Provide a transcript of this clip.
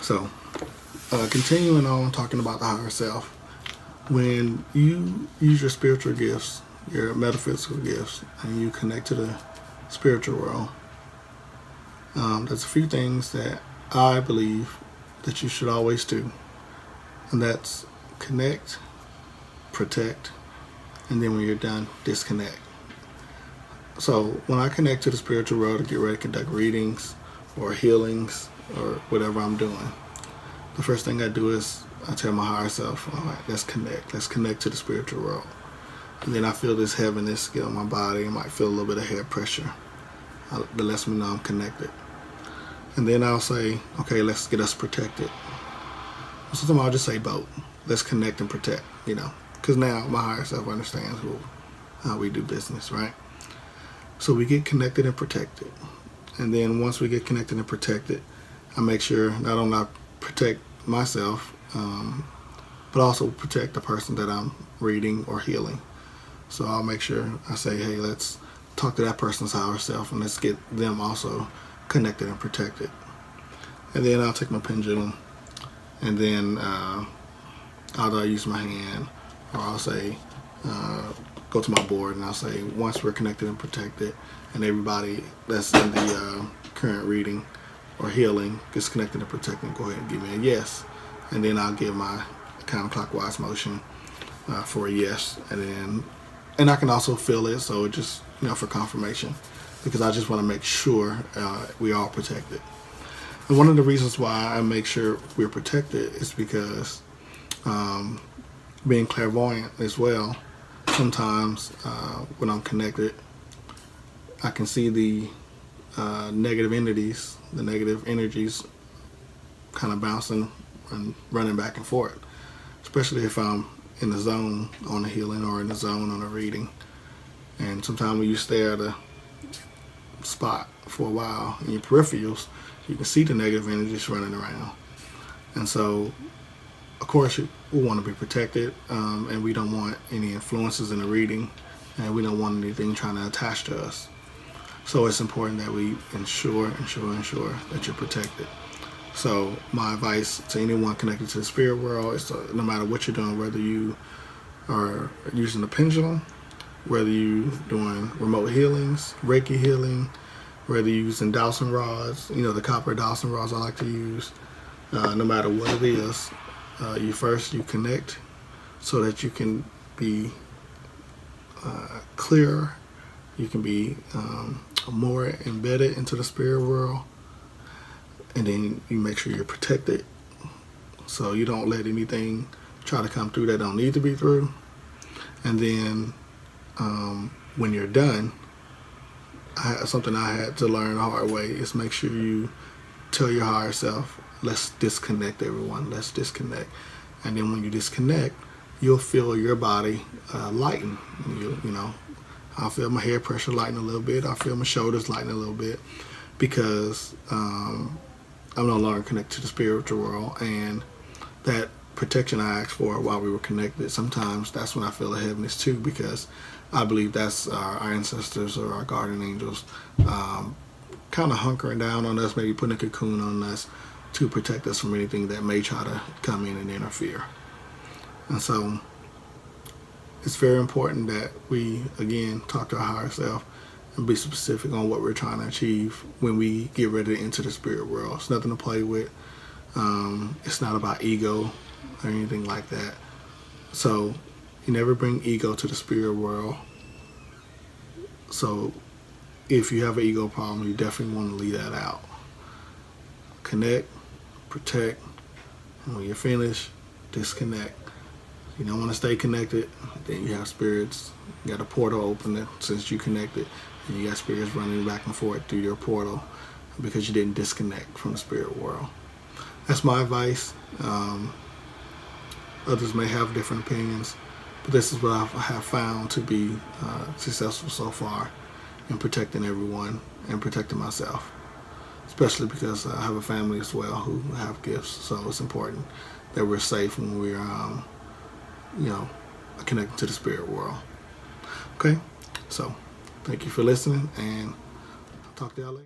So, continuing on talking about the higher self, when you use your spiritual gifts, your metaphysical gifts, and you connect to the spiritual world, there's a few things that I believe that you should always do, and that's connect, protect, and then when you're done, disconnect. So when I connect to the spiritual world to get ready to conduct readings or healings or whatever I'm doing, the first thing I do is I tell my higher self, all right, let's connect to the spiritual world. And then I feel this heaviness get on my body. I might feel a little bit of head pressure. That lets me know I'm connected. And then I'll say, okay, let's get us protected. Sometimes I'll just say both. Let's connect and protect, because now my higher self understands how we do business, right? So we get connected and protected. And then once we get connected and protected, I make sure not only I protect myself, but also protect the person that I'm reading or healing. So I'll make sure I say, hey, let's talk to that person's higher self and let's get them also connected and protected. And then I'll take my pendulum and then either I use my hand or I'll say, go to my board and I'll say, once we're connected and protected and everybody that's in the current reading or healing gets connected and protected, go ahead and give me a yes. And then I'll give my counterclockwise motion for a yes. And I can also feel it, so just, for confirmation, because I just want to make sure we are protected. And one of the reasons why I make sure we're protected is because being clairvoyant as well, sometimes when I'm connected, I can see the negative entities, the negative energies kind of bouncing and running back and forth, especially if I'm in the zone on the healing or in the zone on the reading. And sometimes when you stare at a spot for a while in your peripherals, you can see the negative energies running around. And so, of course, we want to be protected, and we don't want any influences in the reading, and we don't want anything trying to attach to us. So it's important that we ensure that you're protected. So my advice to anyone connected to the spirit world is to, no matter what you're doing, whether you are using the pendulum, whether you're doing remote healings, Reiki healing, whether you're using dowsing rods, the copper dowsing rods I like to use, no matter what it is, you connect so that you can be clearer, you can be more embedded into the spirit world, and then you make sure you're protected so you don't let anything try to come through that don't need to be through. And then when you're done, something I had to learn the hard way is make sure you tell your higher self, let's disconnect, everyone, let's disconnect. And then when you disconnect, you'll feel your body lighten. I'll feel my head pressure lighten a little bit. I'll feel my shoulders lighten a little bit because I'm no longer connected to the spiritual world, and that protection I asked for while we were connected, sometimes that's when I feel a heaviness too, because I believe that's our ancestors or our guardian angels kind of hunkering down on us, maybe putting a cocoon on us to protect us from anything that may try to come in and interfere. And so it's very important that we, again, talk to our higher self and be specific on what we're trying to achieve when we get ready to enter the spirit world. It's nothing to play with. It's not about ego or anything like that. So you never bring ego to the spirit world. So if you have an ego problem, you definitely want to leave that out. Connect, protect, and when you're finished, disconnect. You don't want to stay connected, then you have spirits. You got a portal open since you connected, and you got spirits running back and forth through your portal because you didn't disconnect from the spirit world. That's my advice. Others may have different opinions, but this is what I have found to be successful so far in protecting everyone and protecting myself, especially because I have a family as well who have gifts. So it's important that we're safe when we're connected to the spirit world. Okay, so thank you for listening, and I'll talk to y'all later.